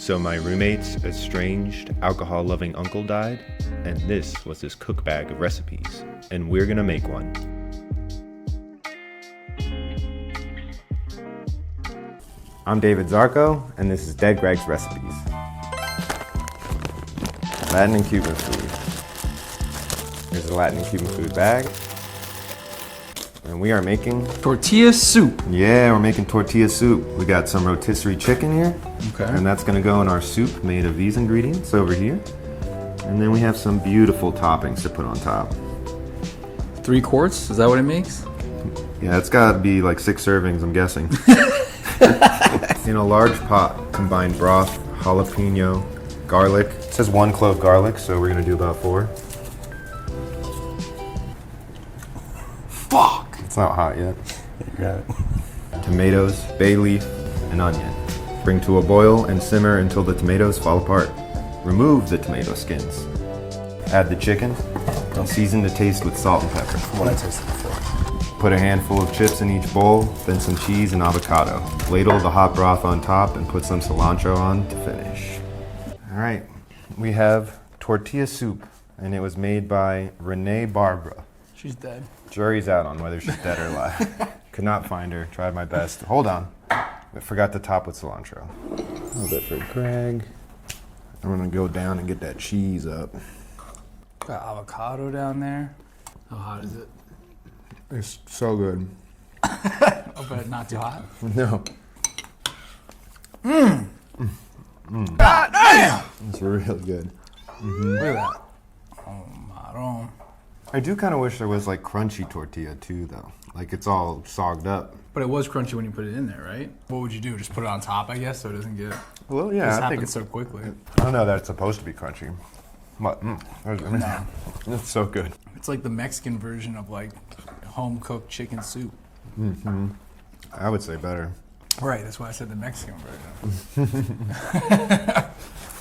So my roommate's estranged, alcohol-loving uncle died, and this was his cook bag of recipes, and we're gonna make one. I'm David Zarco, and this is Dead Greg's Recipes. Latin and Cuban food. Here's a Latin and Cuban food bag. And we are making tortilla soup. Yeah, we're making tortilla soup. We got some rotisserie chicken here. Okay. And that's gonna go in our soup made of these ingredients over here. And then we have some beautiful toppings to put on top. 3 quarts, is that what it makes? Yeah, it's gotta be like 6 servings, I'm guessing. In a large pot, combine broth, jalapeno, garlic. It says 1 clove garlic, so we're gonna do about 4. Fuck! It's not hot yet. You got it. Tomatoes, bay leaf, and onion. Bring to a boil and simmer until the tomatoes fall apart. Remove the tomato skins. Add the chicken and season to taste with salt and pepper. What I tasted before. Put a handful of chips in each bowl, then some cheese and avocado. Ladle the hot broth on top and put some cilantro on to finish. All right, we have tortilla soup, and it was made by Renee Barbara. She's dead. Jury's out on whether she's dead or alive. Could not find her, tried my best. Hold on, I forgot to top with cilantro. A little bit for Greg. I'm gonna go down and get that cheese up. Got avocado down there. How hot is it? It's so good. Oh, but not too hot? No. God damn! It's really good. Look at that. Oh, marron. I do kind of wish there was like crunchy tortilla too, though. Like it's all sogged up. But it was crunchy when you put it in there, right? What would you do? Just put it on top, I guess, so it doesn't get... Well, This yeah, I think happens it's so quickly. I don't know that it's supposed to be crunchy. But No. it's so good. It's like the Mexican version of like home-cooked chicken soup. I would say better. Right, that's why I said the Mexican version.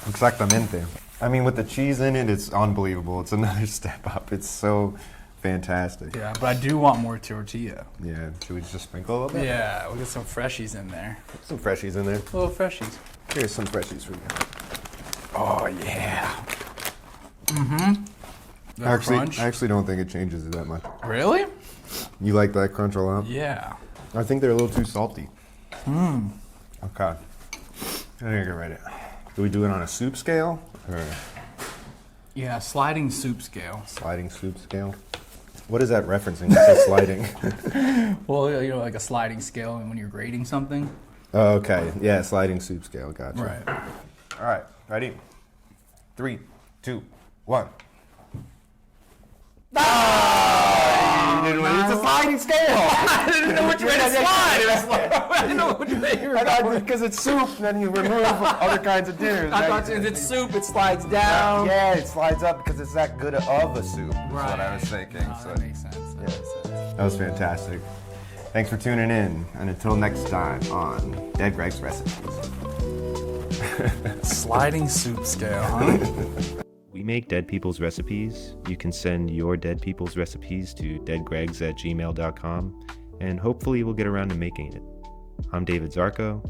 Exactamente. I mean, with the cheese in it, it's unbelievable. It's another step up. It's so fantastic. Yeah, but I do want more tortilla. Yeah, should we just sprinkle a little bit? Yeah, we'll get some freshies in there. Some freshies in there. Little freshies. Here's some freshies for you. Oh, yeah. Mm-hmm. I actually don't think it changes it that much. Really? You like that crunch a lot? Yeah. I think they're a little too salty. Okay. I think I can write it. Do we do it on a soup scale or Yeah, sliding soup scale. sliding soup scale? What is that referencing? It says sliding. Well, you know, like a sliding scale when you're grading something. Oh, okay. Yeah, sliding soup scale. Gotcha. Right. All right. Ready? 3, 2, 1. It's a sliding scale. I didn't know which way to slide. I didn't know which way you were going. Because it's soup, then you remove other kinds of dinners. I thought if it's soup, it slides down. Yeah, it slides up because it's that good of a soup. That's what I was thinking. Oh, that makes sense. That makes sense. That was fantastic. Thanks for tuning in, and until next time on Dead Greg's Recipes. Sliding soup scale, huh? We make Dead People's Recipes. You can send your Dead People's Recipes to deadgregs@gmail.com, and hopefully we'll get around to making it. I'm David Zarco,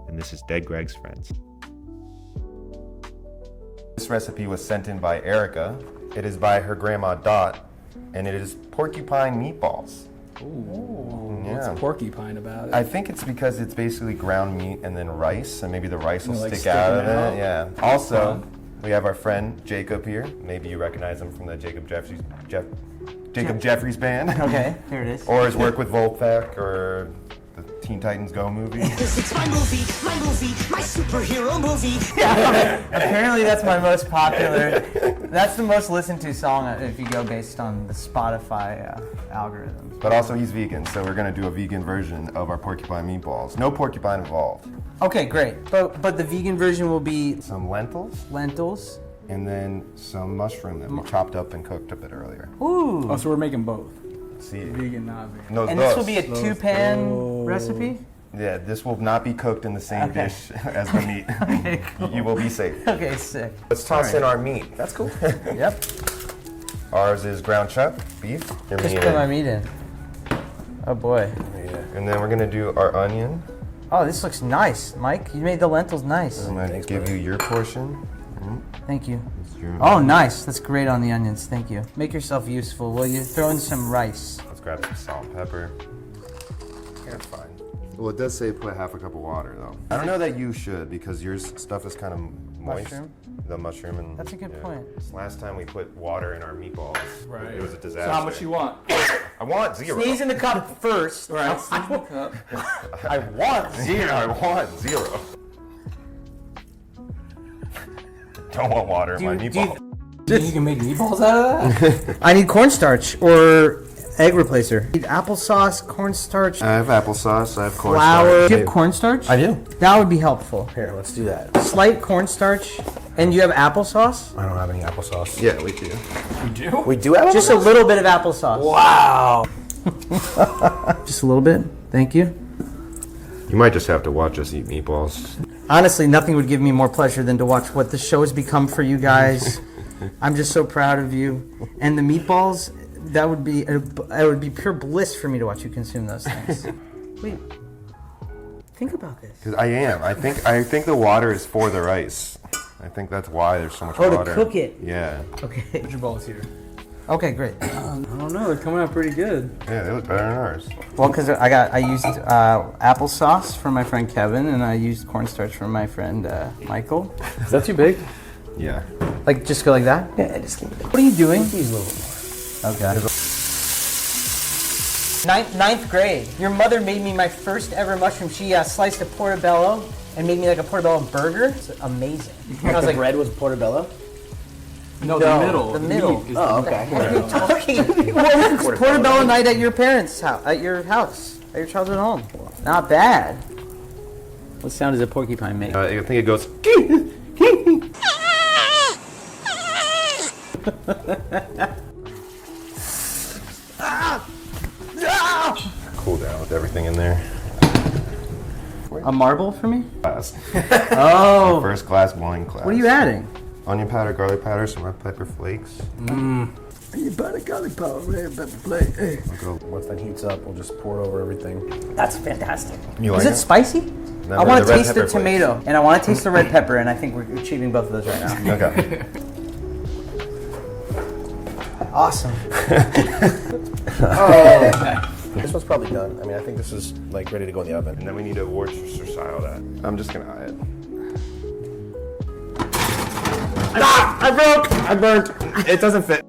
and this is Dead Greg's Friends. This recipe was sent in by Erica. It is by her grandma Dot, and it is porcupine meatballs. Ooh, Yeah. what's porcupine about it? I think it's because it's basically ground meat and then rice, and maybe the rice will Like stick out of sticking out? it. Yeah. Also, we have our friend Jacob here. Maybe you recognize him from the Jacob Jeffries band. Okay, here it is. Or his work with Volpac or the Teen Titans Go movie. It's my movie, my superhero movie. Apparently that's my most popular, that's the most listened to song if you go based on the Spotify algorithms. But also he's vegan, so we're gonna do a vegan version of our porcupine meatballs. No porcupine involved. Okay, great. But the vegan version will be Some lentils lentils. and then some mushroom that we chopped up and cooked a bit earlier. Ooh. Oh, so we're making both. See, Vegan, not vegan. those And this will dos. be a two-pan recipe? Yeah, this will not be cooked in the same Okay. dish as the meat. Okay, cool. You will be safe. Okay, sick. Let's toss in our meat. That's cool. Yep. Ours is ground chuck, beef. Just put my meat in. Oh boy. Yeah. And then we're gonna do our onion. Oh, this looks nice, Mike. You made the lentils nice. I'm gonna give you your portion. Thank you. It's your- Oh, nice. That's great on the onions. Thank you. Make yourself useful. Will you throw in some rice? Let's grab some salt and pepper. That's fine. Well, it does say put half a cup of water, though. I don't know that you should, because your stuff is kind of moist. Mushroom? The mushroom and... That's a good point. Last time we put water in our meatballs. Right. It was a disaster. So how much you want? I want 0. Sneeze in the cup first. Right. Sneeze in the cup. I want 0. I want 0. Don't want water in my meatball. You can make meatballs out of that? I need cornstarch or egg replacer. I need applesauce, cornstarch, I have applesauce. I have cornstarch. flour. Do you have cornstarch? I do. That would be helpful. Here, let's do that. Slight cornstarch. And you have applesauce? I don't have any applesauce. Yeah, we do. You do? We do have Just a little bit of applesauce. Wow. Just a little bit. Thank you. You might just have to watch us eat meatballs. Honestly, nothing would give me more pleasure than to watch what the show has become for you guys. I'm just so proud of you. And the meatballs, it would be pure bliss for me to watch you consume those things. Wait. Think about this. Because I am. I think the water is for the rice. I think that's why there's so much Oh, to water. cook it. Yeah. Okay. Your balls here. Okay, great. I don't know. They're coming out pretty good. Yeah, they look better than ours. Well, because I used applesauce for my friend Kevin, and I used cornstarch for my friend Michael. Is that too big? Yeah. Like, just go like that? Yeah, just give me What are you doing? these a little more. Okay. Ninth grade. Your mother made me my first ever mushroom. She sliced a portobello and made me like a portobello burger. It's amazing. I was like, bread was portobello? No, No, the middle. the middle. meat is Oh, what okay. are you talking about? Portobello night at your parents' house, at your house, at your childhood home. Not bad. What sound does a porcupine make? I think it goes. Cool down with everything in there. A marble for me? Class. Oh. First class wine class. What are you adding? Onion powder, garlic powder, some red pepper flakes. You butter garlic powder, red pepper flake. Hey. Go. Once that heats up, we'll just pour it over everything. That's fantastic. You Is like it spicy? No, I want the to red taste the pepper flakes. tomato, and I want to taste the red pepper, and I think we're achieving both of those right now. Okay. Awesome. This one's probably done. I mean, I think this is like ready to go in the oven. And then we need to Worcestershire style that. I'm just gonna eye it. I broke! I burnt. It doesn't fit.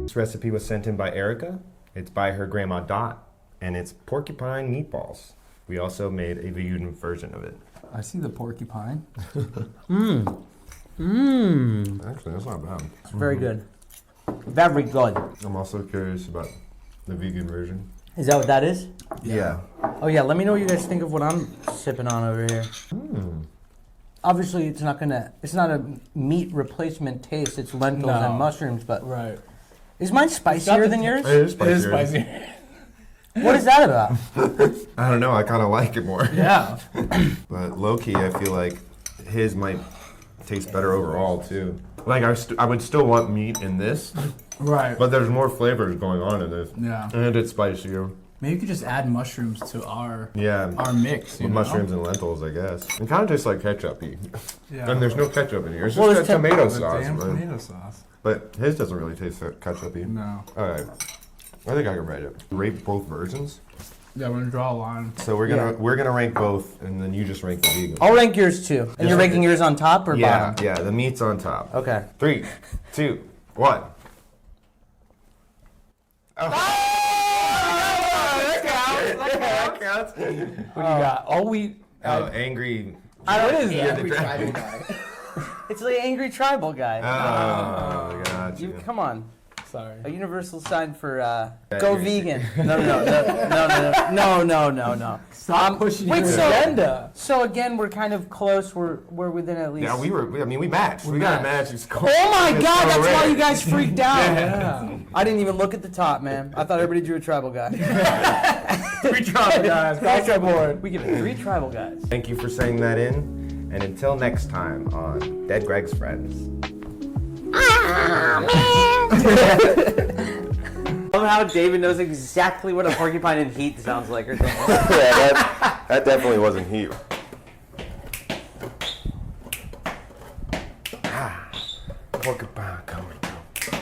This recipe was sent in by Erica. It's by her grandma Dot, and it's porcupine meatballs. We also made a vegan version of it. I see the porcupine. Actually, that's not bad. Very good. Very good. I'm also curious about the vegan version. Is that what that is? Yeah. Oh yeah, let me know what you guys think of what I'm sipping on over here. Obviously, it's not a meat replacement taste. It's lentils No. and mushrooms, but Right. is mine spicier than yours? It is It is spicier. spicy. What is that about? I don't know. I kind of like it more. Yeah. But low key, I feel like his might taste better overall too. Like I would still want meat in this, Right. but there's more flavors going on in this. Yeah. And it's spicier. Maybe you could just add mushrooms to our Yeah. mix. You With know? mushrooms and lentils, I guess. It kind of tastes like ketchup-y. Yeah. And there's no ketchup in here. It's Well, just it's that tomato The sauce. damn But, tomato sauce. but his doesn't really taste that ketchup-y. No. All right. I think I can rate it. Rate both versions. Yeah, we're gonna draw a line. So we're gonna rank both, and then you just rank the vegan. I'll rank yours too. And you're ranking yours on top or Yeah, bottom? yeah. The meat's on top. Okay. 3, 2, 1. That counts. What do you got? Oh, Oh, angry. I don't. Yeah, It's the angry tribal guy. Oh, got you. Come on. sorry. A universal sign for Yeah, go you're- vegan. No. Stop pushing wait, your so- agenda. So again, we're kind of close. We're within at least. Yeah, we matched. We got a match. Oh my God! That's why you guys freaked out. Yeah. I didn't even look at the top, man. I thought everybody drew a tribal guy. 3 tribal guys. Cross the board. We give it 3 tribal guys. Thank you for saying that in. And until next time on Dead Greg's Friends. somehow David knows exactly what a porcupine in heat sounds like or something. Yeah, that definitely wasn't heat. Porcupine coming through.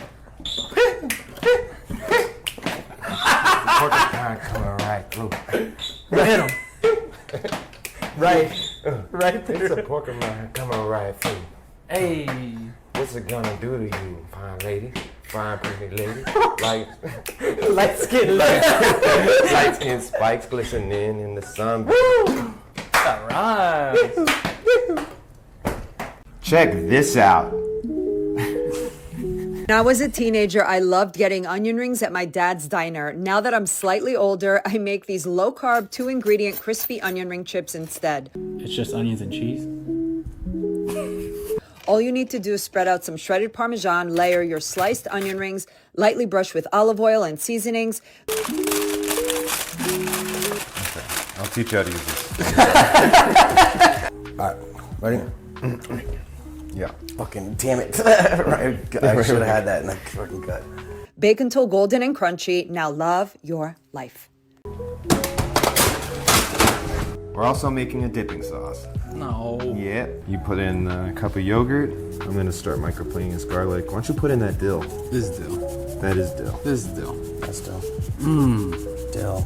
Porcupine coming right through. Hit him. Right there. It's a porcupine coming right through. Hey. What's it gonna do to you, fine lady? Fine, pretty lady. Like Light skin. light skin spikes glistening in the sun. All right. Check this out. When I was a teenager, I loved getting onion rings at my dad's diner. Now that I'm slightly older, I make these low-carb, 2-ingredient crispy onion ring chips instead. It's just onions and cheese. All you need to do is spread out some shredded Parmesan, layer your sliced onion rings, lightly brush with olive oil and seasonings. I'll teach you how to use this. All right, ready? Yeah. Fucking damn it! Right, I should have had that in the fucking cut. Bake until golden and crunchy. Now love your life. We're also making a dipping sauce. No. Yeah. You put in a cup of yogurt. I'm gonna start microplaning this garlic. Why don't you put in that dill? This is dill. That is dill. This is dill. That's dill. Dill.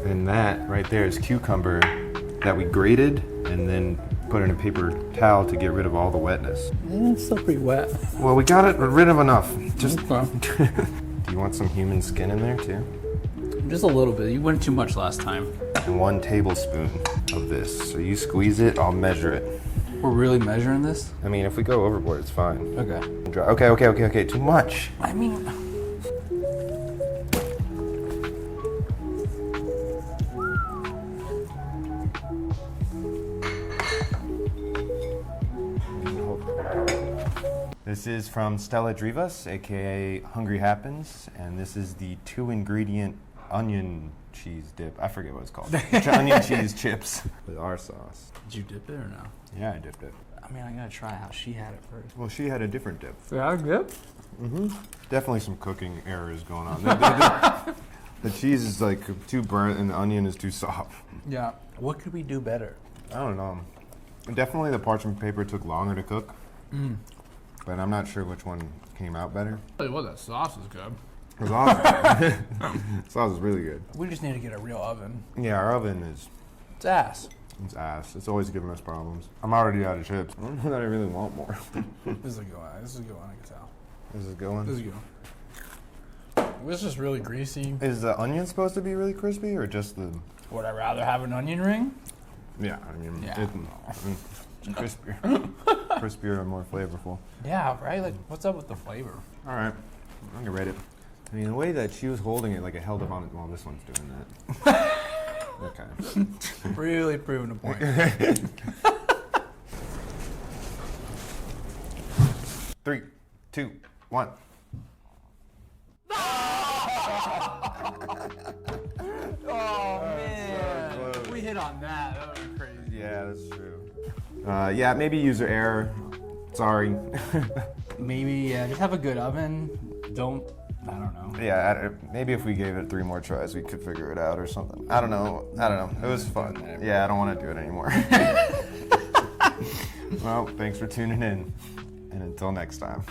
And that right there is cucumber that we grated and then put in a paper towel to get rid of all the wetness. It's still pretty wet. Well, we got it rid of enough. Just Okay. do you want some human skin in there too? Just a little bit. You went too much last time. And 1 tablespoon of this. So you squeeze it, I'll measure it. We're really measuring this? I mean, if we go overboard, it's fine. Okay. Okay. Too much. I mean, This is from Stella Drivas, aka Hungry Happens, and this is the 2-ingredient onion cheese dip. I forget what it's called. Onion cheese chips with our sauce. did you dip it or no? Yeah, I dipped it. I mean, I gotta try how she had it first. Well, she had a different dip. Yeah, dip? Definitely some cooking errors going on. The cheese is like too burnt and the onion is too soft. Yeah. What could we do better? I don't know. Definitely the parchment paper took longer to cook. But I'm not sure which one came out better. Tell you what, that sauce is good. It was awesome. Sauce is really good. We just need to get a real oven. Yeah, our oven is It's ass. it's ass. It's always giving us problems. I'm already out of chips. I don't know that I really want more. This is a good one. This is a good one, I can tell. This is a good one. This is a good one. This is really greasy. Is the onion supposed to be really crispy or just the? Would I rather have an onion ring? Yeah, I mean, Yeah. it's crispier, crispier and more flavorful. Yeah, right? Like, what's up with the flavor? All right, I'm gonna rate it. I mean, the way that she was holding it, like it held up on it. Well, this one's doing that. Okay. Really proving a point. 3, 2, 1. Oh, man. We hit on that. That was crazy. Yeah, that's true. Yeah, maybe user error. Sorry. Maybe, yeah, just have a good oven. I don't know. Yeah, maybe if we gave it 3 more tries, we could figure it out or something. I don't know. It was fun. Yeah, I don't want to do it anymore. Well, thanks for tuning in. And until next time.